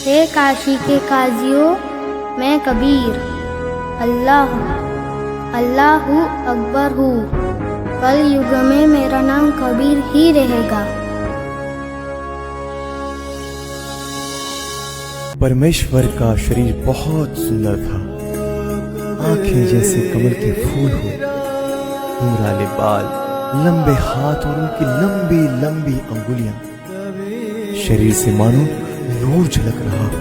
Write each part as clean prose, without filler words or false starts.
हे काशी के काजियों, मैं कबीर अल्लाह अल्लाहु अकबर हूँ। कल युग में मेरा नाम कबीर ही रहेगा। परमेश्वर का शरीर बहुत सुंदर था। आंखें जैसे कमल के फूल हो, घुंघराले बाल, लंबे हाथ और उनकी लंबी लंबी अंगुलियां। शरीर से मानो नूर झलक रहा हो।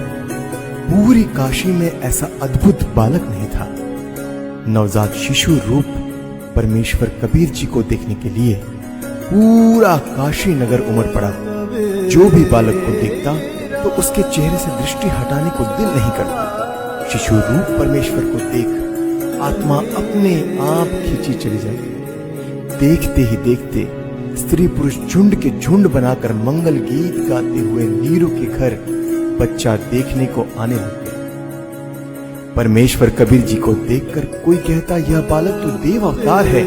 पूरी काशी में ऐसा अद्भुत बालक नहीं था। नवजात शिशु रूप परमेश्वर कबीर जी को देखने के लिए पूरा काशी नगर उमड़ पड़ा। जो भी बालक को देखता तो उसके चेहरे से दृष्टि हटाने को दिल नहीं करता। शिशु रूप परमेश्वर को देख आत्मा अपने आप खींची चली जाए। देखते ही देखते स्त्री पुरुष झुंड के झुंड बनाकर मंगल गीत गाते हुए नीरू के घर बच्चा देखने को आने लग गए। परमेश्वर कबीर जी को देखकर कोई कहता यह बालक तो देव अवतार है,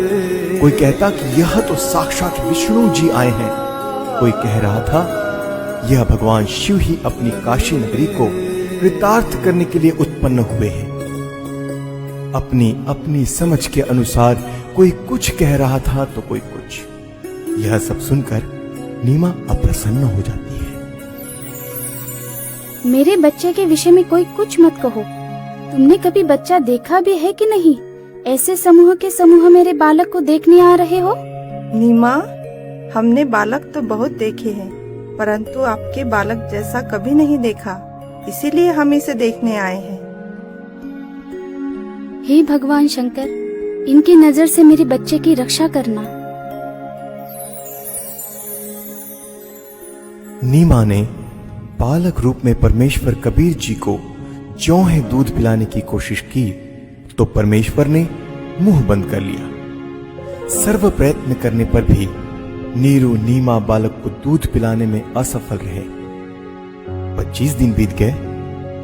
कोई कहता कि यह तो साक्षात विष्णु जी आए हैं, कोई कह रहा था यह भगवान शिव ही अपनी काशी नगरी को कृतार्थ करने के लिए उत्पन्न हुए हैं। अपनी अपनी समझ के अनुसार कोई कुछ कह रहा था तो कोई कुछ। यह सब सुनकर नीमा अप्रसन्न हो जाती है। मेरे बच्चे के विषय में कोई कुछ मत कहो। तुमने कभी बच्चा देखा भी है कि नहीं? ऐसे समूह के समूह मेरे बालक को देखने आ रहे हो? नीमा, हमने बालक तो बहुत देखे हैं, परंतु आपके बालक जैसा कभी नहीं देखा, इसीलिए हम इसे देखने आए हैं। हे भगवान शंकर, इनकी नजर से मेरे बच्चे की रक्षा करना। नीमा ने बालक रूप में परमेश्वर कबीर जी को ज्यों है दूध पिलाने की कोशिश की तो परमेश्वर ने मुंह बंद कर लिया। सर्व प्रयत्न करने पर भी नीरू नीमा बालक को दूध पिलाने में असफल रहे। 25 दिन बीत गए,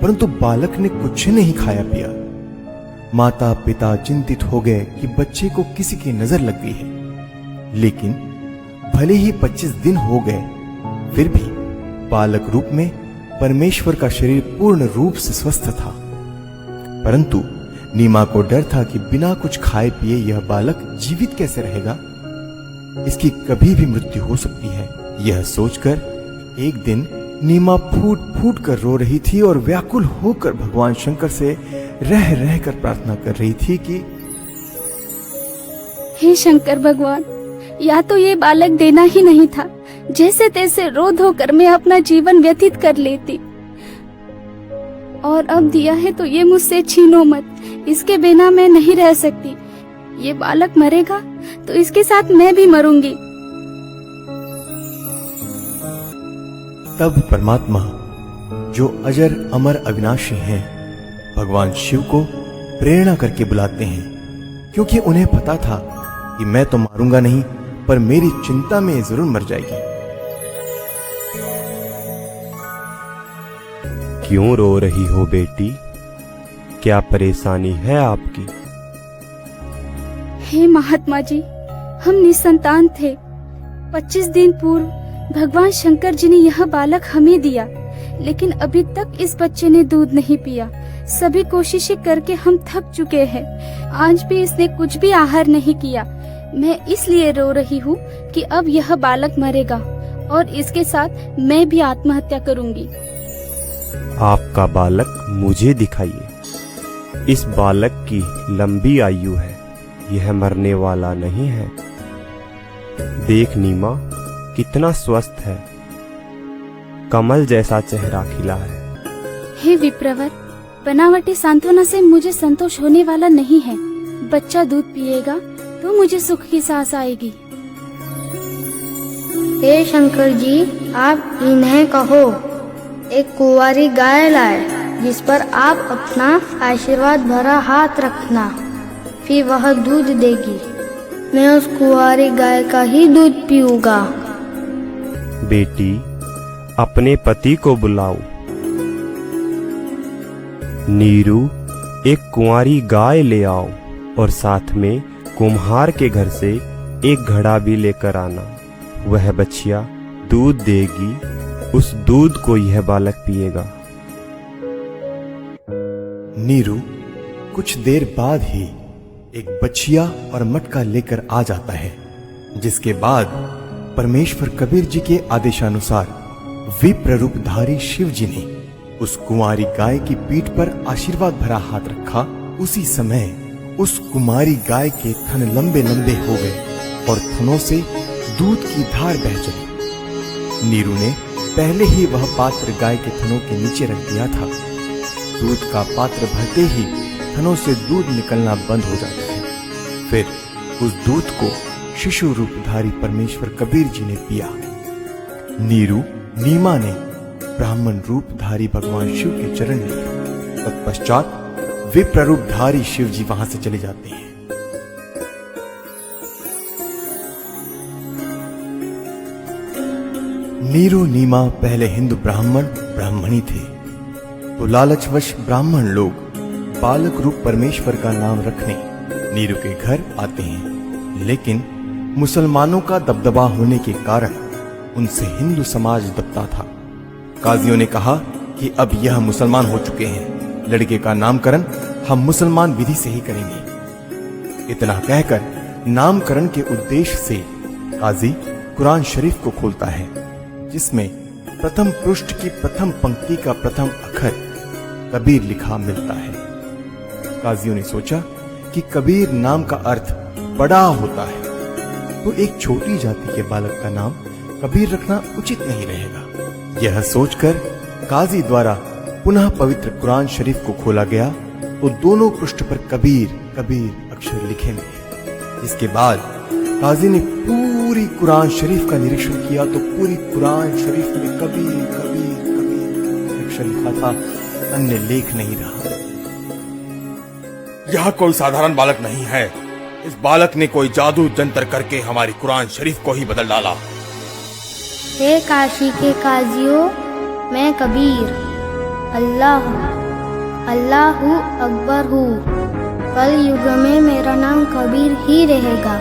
परंतु बालक ने कुछ नहीं खाया पिया। माता पिता चिंतित हो गए कि बच्चे को किसी की नजर लग गई है। लेकिन भले ही 25 दिन हो गए, फिर भी बालक रूप में परमेश्वर का शरीर पूर्ण रूप से स्वस्थ था। परंतु नीमा को डर था कि बिना कुछ खाए पिए यह बालक जीवित कैसे रहेगा, इसकी कभी भी मृत्यु हो सकती है। यह सोचकर एक दिन नीमा फूट फूट कर रो रही थी और व्याकुल होकर भगवान शंकर से रह रह कर प्रार्थना कर रही थी कि हे शंकर भगवान, या तो ये बालक देना ही नहीं था, जैसे तैसे रो धो कर मैं अपना जीवन व्यतीत कर लेती, और अब दिया है तो ये मुझसे छीनो मत। इसके बिना मैं नहीं रह सकती। ये बालक मरेगा तो इसके साथ मैं भी मरूंगी। तब परमात्मा जो अजर अमर अविनाशी हैं, भगवान शिव को प्रेरणा करके बुलाते हैं, क्योंकि उन्हें पता था कि मैं तो मारूंगा नहीं, पर मेरी चिंता में जरूर मर जाएगी। क्यों रो रही हो बेटी? क्या परेशानी है आपकी? हे महात्मा जी, हम निसंतान थे। 25 दिन पूर्व भगवान शंकर जी ने यह बालक हमें दिया, लेकिन अभी तक इस बच्चे ने दूध नहीं पिया। सभी कोशिशें करके हम थक चुके हैं। आज भी इसने कुछ भी आहार नहीं किया। मैं इसलिए रो रही हूँ कि अब यह बालक मरेगा और इसके साथ मैं भी आत्महत्या करूंगी। आपका बालक मुझे दिखाइए। इस बालक की लंबी आयु है, यह मरने वाला नहीं है। देख नीमा, कितना स्वस्थ है, कमल जैसा चेहरा खिला है। हे विप्रवर, बनावटी सांत्वना से मुझे संतोष होने वाला नहीं है। बच्चा दूध पिएगा तो मुझे सुख की सांस आएगी। हे शंकर जी, आप इन्हें कहो एक कुंवारी गाय लाए, जिस पर आप अपना आशीर्वाद भरा हाथ रखना, फिर वह दूध देगी। मैं उस कुंवारी गाय का ही दूध पीऊंगा। बेटी, अपने पति को बुलाओ। नीरू, एक कुंवारी गाय ले आओ और साथ में कुम्हार के घर से एक घड़ा भी लेकर आना। वह बछिया दूध देगी, उस दूध को यह बालक पिएगा। नीरू कुछ देर बाद ही एक बछिया और मटका लेकर आ जाता है, जिसके बाद परमेश्वर कबीर जी के आदेशानुसार विप्र रूपधारी शिव जी ने उस कुंवारी गाय की पीठ पर आशीर्वाद भरा हाथ रखा। उसी समय उस कुमारी गाय के थन लंबे लंबे हो गए और थनों से दूध की धार बह चली। नीरू ने पहले ही वह पात्र गाय के थनों के नीचे रख दिया था। दूध का पात्र भरते ही थनों से दूध निकलना बंद हो जाता है। फिर उस दूध को शिशु रूपधारी परमेश्वर कबीर जी ने पिया। नीरू नीमा ने ब्राह्मण रूपधारी भगवान शिव के चरण लिए। तत्पश्चात विप्र रूपधारी शिव जी वहां से चले जाते हैं। नीरू नीमा पहले हिंदू ब्राह्मणी थे, तो लालचवश ब्राह्मण लोग बालक रूप परमेश्वर का नाम रखने नीरू के घर आते हैं। लेकिन मुसलमानों का दबदबा होने के कारण उनसे हिंदू समाज दबता था। काजियों ने कहा कि अब यह मुसलमान हो चुके हैं, लड़के का नामकरण हम मुसलमान विधि से ही करेंगे। इतना कहकर नामकरण के उद्देश्य से काजी कुरान शरीफ को खोलता है, जिसमें प्रथम पृष्ठ की प्रथम पंक्ति का प्रथम अक्षर कबीर लिखा मिलता है। काजियों ने सोचा कि कबीर नाम का अर्थ बड़ा होता है, तो एक छोटी जाति के बालक का नाम कबीर रखना उचित नहीं रहेगा। यह सोचकर काजी द्वारा पुनः पवित्र कुरान शरीफ को खोला गया, तो दोनों पृष्ठ पर कबीर कबीर अक्षर लिखे मिले। इसके बाद काजी ने पूरी कुरान शरीफ का निरीक्षण किया, तो पूरी कुरान शरीफ में कबीर कबीर कबीर अक्षर लिखा था, अन्य लेख नहीं रहा। यह कोई साधारण बालक नहीं है। इस बालक ने कोई जादू जंतर करके हमारी कुरान शरीफ को ही बदल डाला। हे काशी के काजियों, मैं कबीर अल्लाहू अकबर हूँ। कल युग में मेरा नाम कबीर ही रहेगा।